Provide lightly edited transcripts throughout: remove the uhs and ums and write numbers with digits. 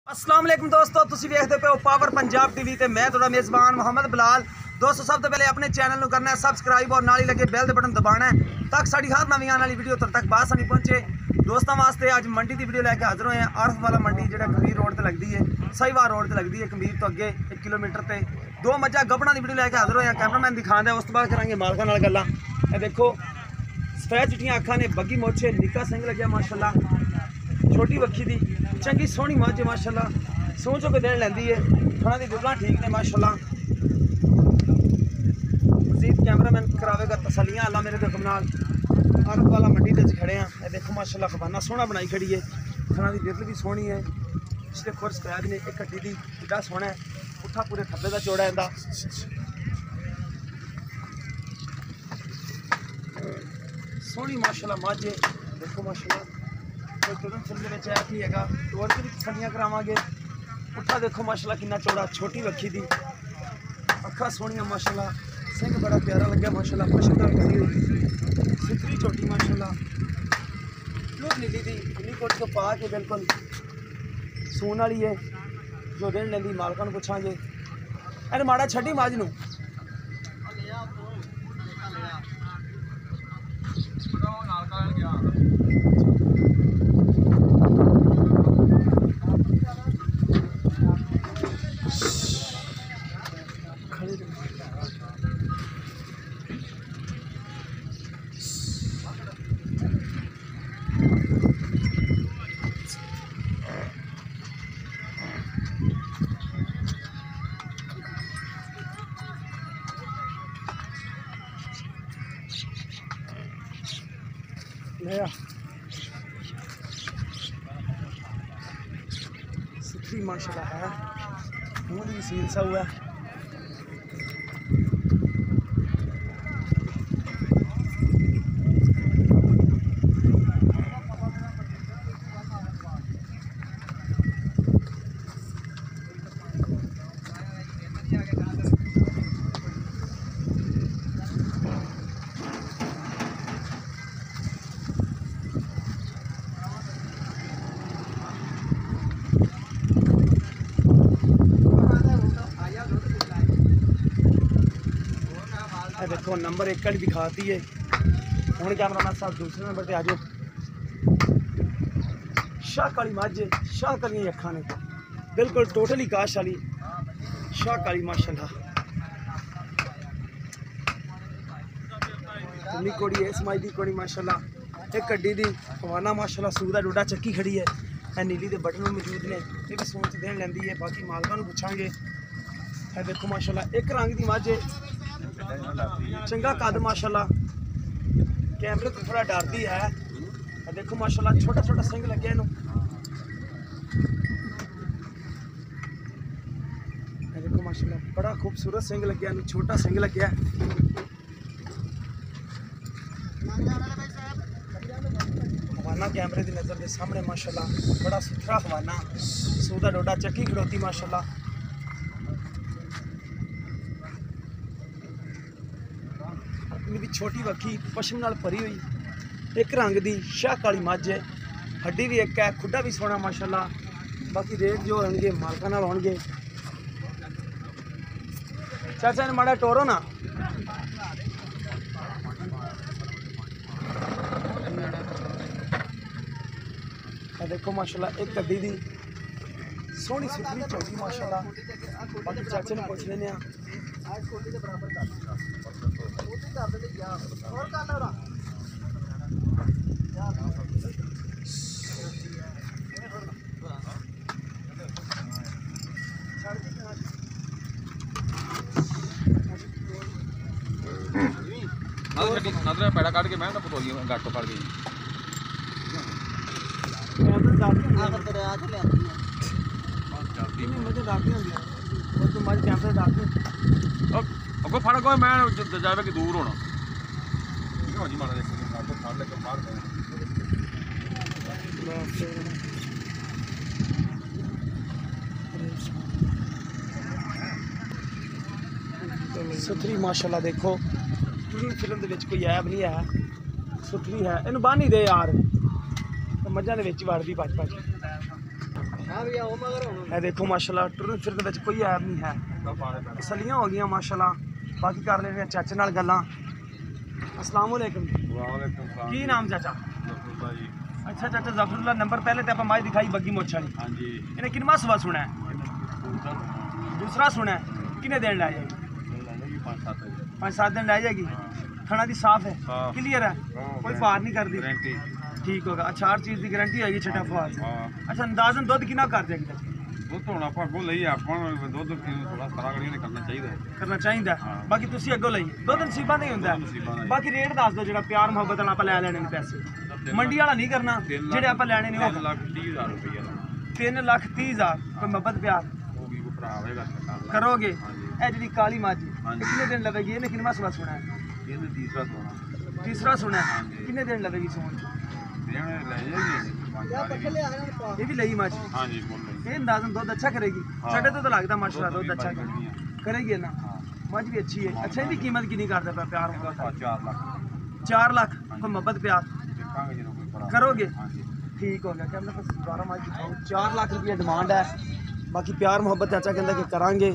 अस्सलाम वालेकुम दोस्तों, तुसीं वेखदे पे हो पावर पंजाब टीवी ते मैं तुहाडा मेज़बान मोहम्मद बिलाल। दोस्तों सब तो पहले अपने चैनल को करना है सबसक्राइब और नाल ही लगे बेल दे बटन दबाना है ताकि साड़ी हर नवी आने वाली वीडियो तुहाडे तक बासानी पहुंचे। दोस्तों वास्ते अज मंडी की वीडियो लैके हाजिर होए हैं। आरफ वाला मंडी जो कमीर रोड पर लगती है, साहिवाल रोड पर लगती है, कमीर तो अगे 1 किलोमीटर से दो मझा गबड़ा की वीडियो लैके हाजिर होए हैं। कैमरामैन दिखा है, उस तो बाद करांगे मालकां नाल गल्लां। ये देखो सफेद चिट्टियां अखां ने, बग्गी मोछे, निक्का सिंह लग्या माशाल्लाह, छोटी वक्खी दी चंगी सोहनी मझ माशाल्लाह, सोच के देन लैंदी है। खाना की गुगलां ठीक ने माशाल्लाह। मजीद कैमरामैन करावेगा तसलियां अल्लाह मेरे हुक्म नाल। आरफ वाला मंडी के खड़े हैं। ये देखो माशाल्लाह खबाना सोहना बनाई खड़ी है, खाना की बिरल भी सोहनी है। पिछले खुर सफेद ने, एक हड्डी की एडा सोहना है, पुट्ठा पूरे खब्बे का चौड़ा इंदा सोहनी माशाल्लाह मझ है। देखो माशाल्लाह कोई तुरंत फिल्म में ऐप नहीं है, और भी तसलियां करावांगे। पुट्ठा देखो माशाल्लाह कितना चौड़ा, छोटी वक्खी दी अखा सोहनियां माशाल्लाह, सिंह बड़ा प्यारा लग्या माशाल्लाह, पशेदार करी हुई सुथरी चोटी माशाल्लाह, प्योर नीली दी इन्नी कोट को पा के बिल्कुल सून वाली है। जो दिन लेंदी मालकां नूं पुछांगे। अरे माड़ा छड्डी मझ नूं सुथरी माशाल्लाह है, मुँह भी सील सा हुआ है। देखो नंबर 1 वाली दिखाती है। हूँ कैमरामैन साहब दूसरे नंबर पर आ जाओ। शाह काली मझ, शाह काली अखा ने, बिल्कुल टोटली काश वाली शाह काली माशाल्लाह। कितनी कोड़ी है इस मझ की कोड़ी माशाल्लाह। एक हड्डी दी खवाना माशाल्लाह, सूदा डोडा चक्की खड़ी है। नीली के बटन मौजूद ने, ये भी सोच देन लैंदी है। बाकी मालकां नूं पुछांगे। देखो माशाल्लाह एक रंग की मझ, चंगा कद माशाल्लाह, कैमरे तो थोड़ा डरती है। देखो माशाल्लाह छोटा छोटा सिंह लगे इनू। देखो माशाल्लाह बड़ा खूबसूरत सिंह लगे इनू, छोटा सिंह लगे। खवाना कैमरे की नज़र के सामने माशाल्लाह, बड़ा सुथरा खवाना, सूदा डोडा चक्की खड़ोती माशाल्लाह। भी छोटी वक्खी पशम नाल भरी हुई, एक रंग दी शाह काली मझ है। हड्डी भी एक है, खुड्डा भी सोहना माशाल्लाह। बाकी रेट जो होंगे मालकां नाल होंगे। चाचा ने माड़ा टोरो ना। देखो माशाल्लाह एक गड्डी दी सोहनी सुथरी चौकी माशाल्लाह। बाकी चाचे ने पूछ लेने पैड़ा काट के मैं ना पतोली गट तो फड़ गई। अगो फड़ गए मैं जावे कि दूर होना जी मारा फड़ लेके मार सुथरी माशाल्लाह। देखो फिल्म के कोई ऐब नहीं है, सुथरी है। इन बानी दे यार, मझां दे विच वड़दी भज भज। ਇਹ ਦੇਖੋ ਮਾਸ਼ਾਅੱਲਾ ਟੁਰਨ ਫਿਰਨ ਵਿੱਚ ਕੋਈ ਐਬ ਨਹੀਂ ਹੈ ਤਸੱਲੀਆਂ ਹੋ ਗਈਆਂ ਮਾਸ਼ਾਅੱਲਾ ਬਾਕੀ ਕਰ ਲੈਣੇ ਚਾਚੇ ਨਾਲ ਗੱਲਾਂ अस्सलाम वालेकुम की नाम चाचा अच्छा चाचा जफरुल्ला नंबर पहले तो आप माई दिखाई बग्गी मोछ वाली हाँ जी इन्हें किनवा सुबह सुना है दूसरा सुना है किन्ने दिन लै जाएगी 5-7 दिन लै जाएगी खाना दी साफ है क्लियर है कोई फार नहीं कर दी ठीक होगा अच्छा हर चीज़ की गारंटी होगी छठा फार अच्छा अंदाजन दुध कितना कर देगी ਦੁੱਧ ਹੁਣ ਆਪਾਂ ਅੱਗੋਂ ਲਈ ਆਪਾਂ ਦੁੱਧ ਥੋੜਾ ਸਾਰਾ ਕਰੀਏ ਕਰਨਾ ਚਾਹੀਦਾ करना चाहिए बाकी तुसी अगों लईए दुध नसीबा नहीं होंदा बाकी रेट दस दो जो प्यार मुहब्बत नाल आपां लै लैणे ने पैसे मंडी वाला नहीं करना जेडे आपां लैणे ने 3,30,000 रुपया 3,30,000 कोई मुहब्बत प्यार ਹੋਗੀ ਕੋ ਭਰਾ ਆਵੇਗਾ करोगे ए जी काली माजी कितने दिन लगेगी इन्हें कितना सुबह सुना है ਇਹਨੇ ਤੀਸਰਾ सुना है कितने दिन लगेगी सोन ਦੇਣ ਲੈ ਜਾਏਗੀ ये भी लई माजी हाँ जी बोल ये अंदाजन दूध अच्छा करेगी साढ़े तो लगता माशाल्लाह दूध अच्छा करेगी ना मझ भी अच्छी है अच्छा इनकी कीमत कितनी करता है प्यार होगा 4 ਲੱਖ 4 लाख कोई मोहब्बत प्यार ਦੇਖਾਂਗੇ ਜਦੋਂ ਕੋਈ ਭਰਾ करोगे हाँ जी ठीक हो गया क्या मतलब 12 माह दिखाओ 4 लाख रुपये डिमांड है बाकी प्यार मोहब्बत चाचा कहता कि करांगे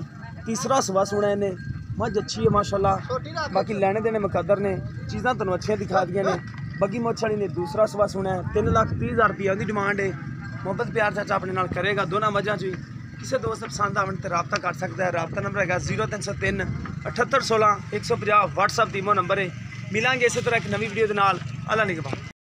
तीसरा सुबह सुना इन्हें मझ अच्छी है माशाल्लाह बाकी लेने देने मुकद्दर ने चीज़ां तुहानूं अच्छियां दिखा दियां ने बग्गी मोछ वाली ने दूसरा सुबह सुना है 3,30,000 रुपये उनकी डिमांड है मुहब्बत प्यार चाचा अपने नाल करेगा दोनों मझां च किसी दोस्त पसंद आवन ते रबता कर सकता है रबता नंबर है 0303 78 16 150 व्हाट्सअप ईमो नंबर है मिलांगे इसी तरह एक नवी वीडियो के नाल अल्लाह निगहबान।